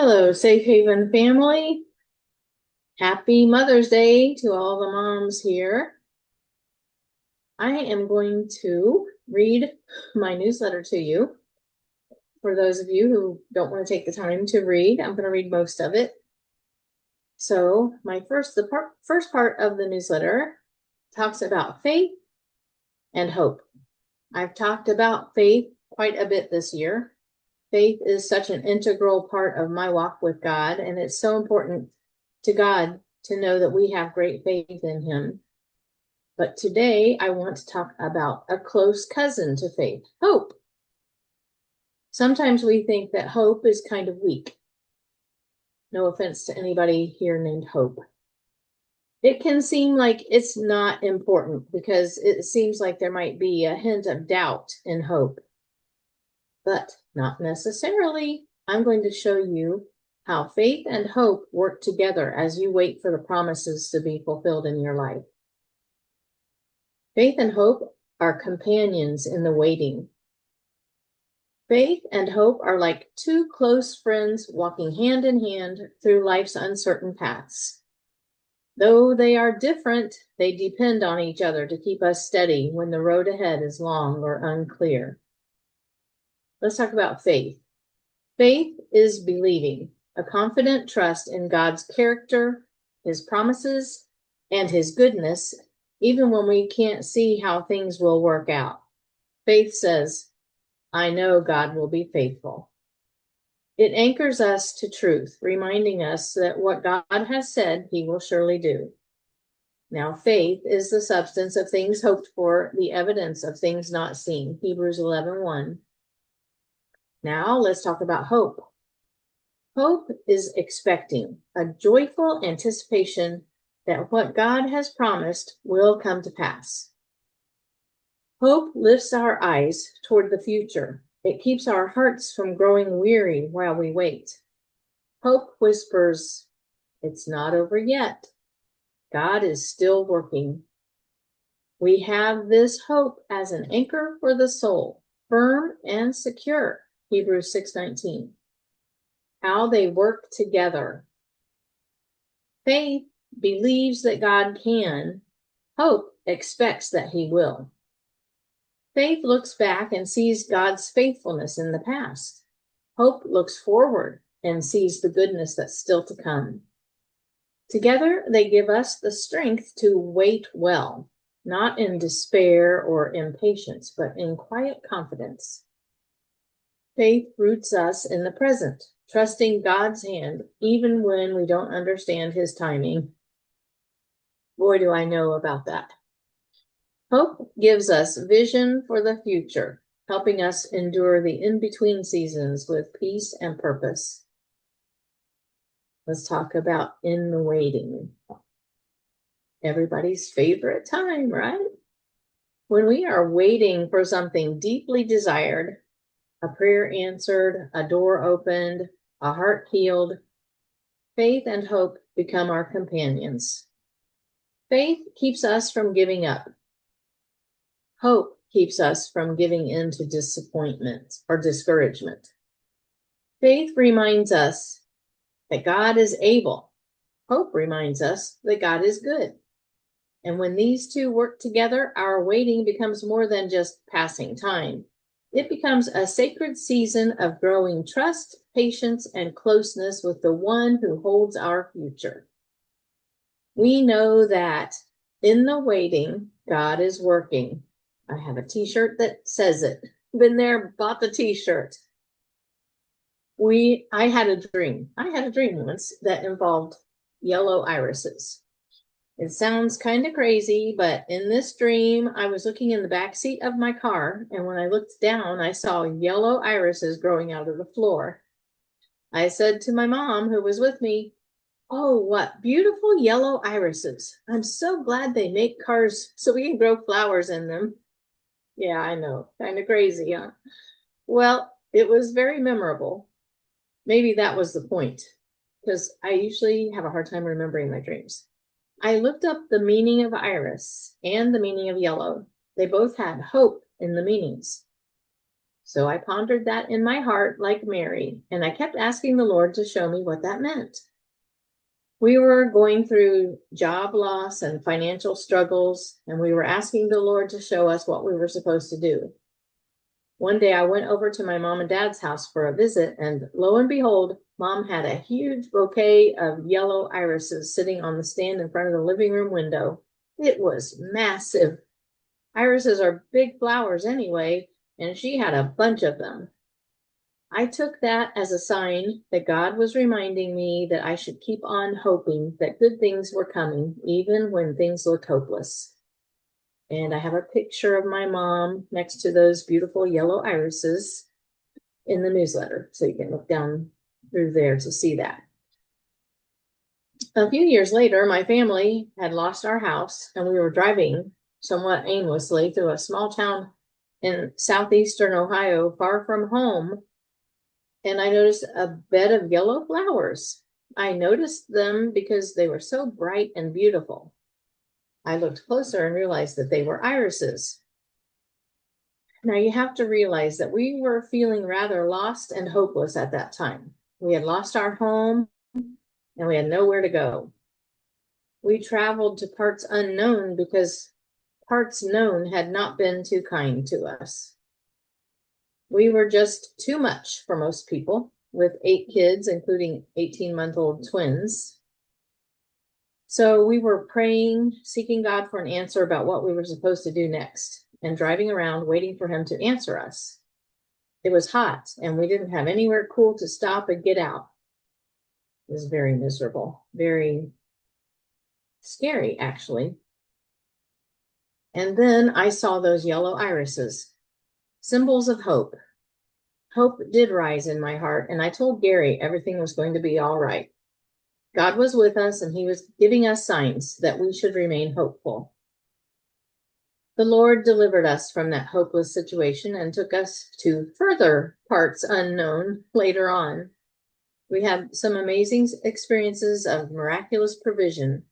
Hello, Safe Haven family. Happy Mother's Day to all the moms here. I am going to read my newsletter to you. For those of you who don't want to take the time to read, I'm going to read most of it. So first part of the newsletter talks about faith and hope. I've talked about faith quite a bit this year. Faith is such an integral part of my walk with God, and it's so important to God to know that we have great faith in Him. But today I want to talk about a close cousin to faith, hope. Sometimes we think that hope is kind of weak. No offense to anybody here named Hope. It can seem like it's not important because it seems like there might be a hint of doubt in hope. But not necessarily. I'm going to show you how faith and hope work together as you wait for the promises to be fulfilled in your life. Faith and hope are companions in the waiting. Faith and hope are like two close friends walking hand in hand through life's uncertain paths. Though they are different, they depend on each other to keep us steady when the road ahead is long or unclear. Let's talk about faith. Faith is believing, a confident trust in God's character, His promises, and His goodness, even when we can't see how things will work out. Faith says, I know God will be faithful. It anchors us to truth, reminding us that what God has said, He will surely do. Now, faith is the substance of things hoped for, the evidence of things not seen. Hebrews 11:1. Now, let's talk about hope. Hope is expecting, a joyful anticipation that what God has promised will come to pass. Hope lifts our eyes toward the future. It keeps our hearts from growing weary while we wait. Hope whispers, it's not over yet. God is still working. We have this hope as an anchor for the soul, firm and secure. Hebrews 6:19. How they work together. Faith believes that God can. Hope expects that He will. Faith looks back and sees God's faithfulness in the past. Hope looks forward and sees the goodness that's still to come. Together, they give us the strength to wait well, not in despair or impatience, but in quiet confidence. Faith roots us in the present, trusting God's hand even when we don't understand His timing. Boy, do I know about that. Hope gives us vision for the future, helping us endure the in-between seasons with peace and purpose. Let's talk about in the waiting. Everybody's favorite time, right? When we are waiting for something deeply desired, a prayer answered, a door opened, a heart healed, faith and hope become our companions. Faith keeps us from giving up. Hope keeps us from giving in to disappointment or discouragement. Faith reminds us that God is able. Hope reminds us that God is good. And when these two work together, our waiting becomes more than just passing time. It becomes a sacred season of growing trust, patience, and closeness with the one who holds our future. We know that in the waiting, God is working. I have a t-shirt that says it. Been there, bought the t-shirt. I had a dream once that involved yellow irises. It sounds kind of crazy, but in this dream, I was looking in the back seat of my car, and when I looked down, I saw yellow irises growing out of the floor. I said to my mom, who was with me, oh, what beautiful yellow irises. I'm so glad they make cars so we can grow flowers in them. Yeah, I know, kind of crazy, huh? Well, it was very memorable. Maybe that was the point, because I usually have a hard time remembering my dreams. I looked up the meaning of iris and the meaning of yellow. They both had hope in the meanings. So I pondered that in my heart like Mary, and I kept asking the Lord to show me what that meant. We were going through job loss and financial struggles, and we were asking the Lord to show us what we were supposed to do. One day I went over to my mom and dad's house for a visit, and lo and behold, Mom had a huge bouquet of yellow irises sitting on the stand in front of the living room window. It was massive. Irises are big flowers anyway, and she had a bunch of them. I took that as a sign that God was reminding me that I should keep on hoping that good things were coming, even when things looked hopeless. And I have a picture of my mom next to those beautiful yellow irises in the newsletter. So you can look down through there to see that. A few years later, my family had lost our house, and we were driving somewhat aimlessly through a small town in southeastern Ohio, far from home. And I noticed a bed of yellow flowers. I noticed them because they were so bright and beautiful. I looked closer and realized that they were irises. Now you have to realize that we were feeling rather lost and hopeless at that time. We had lost our home and we had nowhere to go. We traveled to parts unknown because parts known had not been too kind to us. We were just too much for most people, with 8 kids, including 18-month-old twins. So we were praying, seeking God for an answer about what we were supposed to do next, and driving around waiting for him to answer us. It was hot, and we didn't have anywhere cool to stop and get out. It was very miserable, very scary, actually. And then I saw those yellow irises, symbols of hope. Hope did rise in my heart, and I told Gary everything was going to be all right. God was with us, and he was giving us signs that we should remain hopeful. The Lord delivered us from that hopeless situation and took us to further parts unknown later on. We had some amazing experiences of miraculous provision,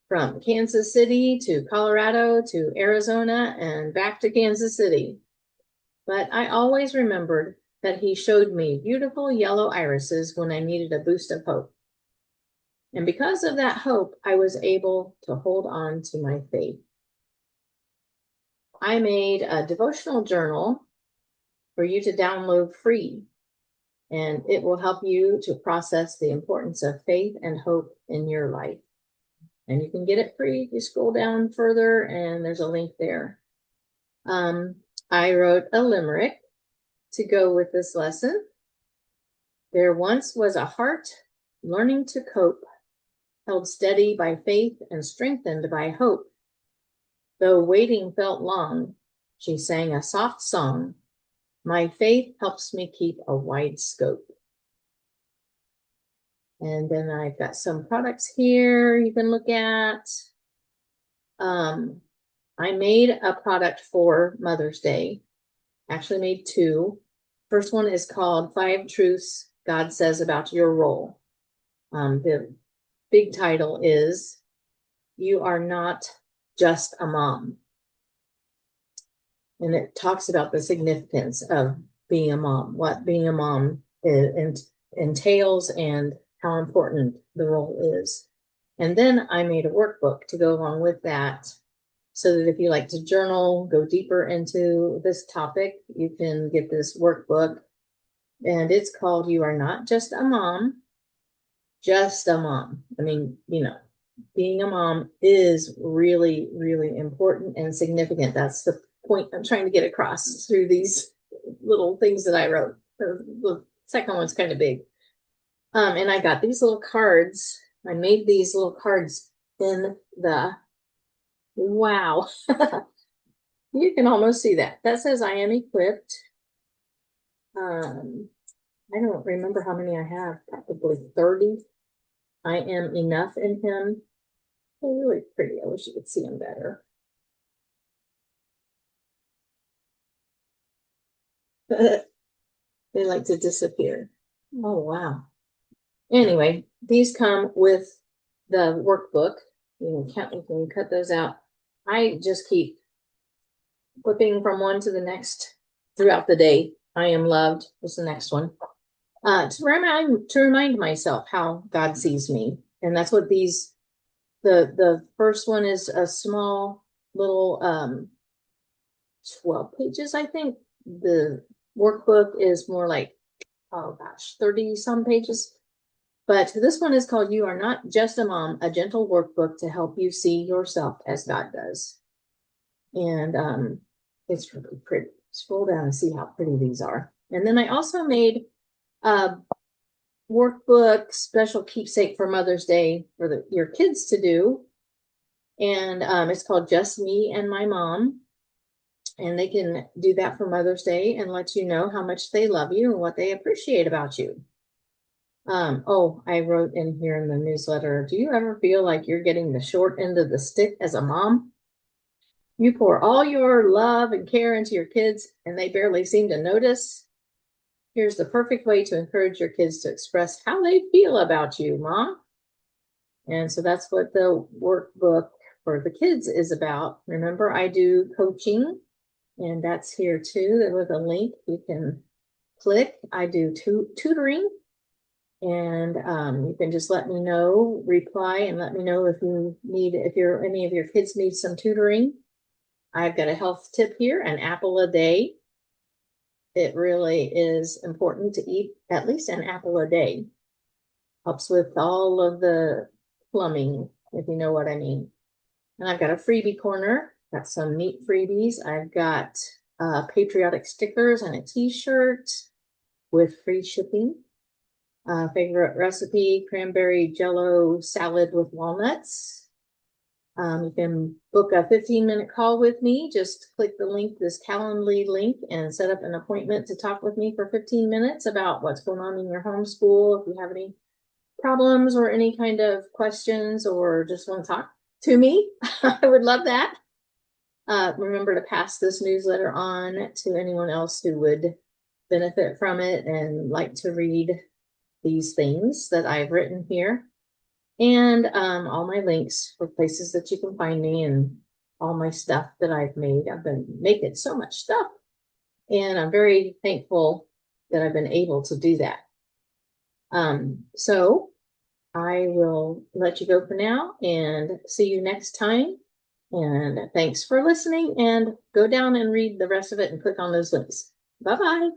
from Kansas City to Colorado to Arizona and back to Kansas City. But I always remembered that he showed me beautiful yellow irises when I needed a boost of hope. And because of that hope, I was able to hold on to my faith. I made a devotional journal for you to download free, and it will help you to process the importance of faith and hope in your life. And you can get it free. You scroll down further, and there's a link there. I wrote a limerick to go with this lesson. There once was a heart learning to cope, held steady by faith and strengthened by hope. Though waiting felt long, she sang a soft song. My faith helps me keep a wide scope. And then I've got some products here you can look at. I made a product for Mother's Day. Actually made 2. First one is called 5 Truths God Says About Your Role. The big title is You Are Not Just a Mom. And it talks about the significance of being a mom, what being a mom entails, and how important the role is. And then I made a workbook to go along with that, so that if you like to journal, go deeper into this topic, you can get this workbook. And it's called You Are Not Just a Mom, Just a Mom. I mean, being a mom is really, really important and significant. That's the point I'm trying to get across through these little things that I wrote. The second one's kind of big. And I got these little cards. I made these little cards in the, wow. You can almost see that. That says I am equipped. I don't remember how many I have, probably 30. I am enough in him. They're really pretty. I wish you could see them better. They like to disappear. Oh, wow. Anyway, these come with the workbook. You can cut those out. I just keep flipping from one to the next throughout the day. I am loved was the next one. To remind myself how God sees me. And that's what the first one is a small little 12 pages, I think. The workbook is more like, oh gosh, 30 some pages. But this one is called You Are Not Just a Mom, a gentle workbook to help you see yourself as God does. And it's really pretty. Scroll down and see how pretty these are. And then I also made a workbook, special keepsake for Mother's Day for your kids to do. And it's called Just Me and My Mom. And they can do that for Mother's Day and let you know how much they love you and what they appreciate about you. Oh, I wrote in here in the newsletter, do you ever feel like you're getting the short end of the stick as a mom? You pour all your love and care into your kids and they barely seem to notice. Here's the perfect way to encourage your kids to express how they feel about you, Mom. And so that's what the workbook for the kids is about. Remember, I do coaching, and that's here too. With a link you can click. I do tutoring, and you can just let me know, reply, and let me know if any of your kids need some tutoring. I've got a health tip here, an apple a day. It really is important to eat at least an apple a day. Helps with all of the plumbing, if you know what I mean. And I've got a freebie corner, got some neat freebies. I've got patriotic stickers and a t-shirt with free shipping. Favorite recipe, cranberry jello salad with walnuts. You can book a 15-minute call with me. Just click the link, this Calendly link, and set up an appointment to talk with me for 15 minutes about what's going on in your homeschool. If you have any problems or any kind of questions or just want to talk to me, I would love that. Remember to pass this newsletter on to anyone else who would benefit from it and like to read these things that I've written here. And all my links for places that you can find me and all my stuff that I've made. I've been making so much stuff, and I'm very thankful that I've been able to do that. So I will let you go for now and see you next time. And thanks for listening, and go down and read the rest of it and click on those links. Bye-bye.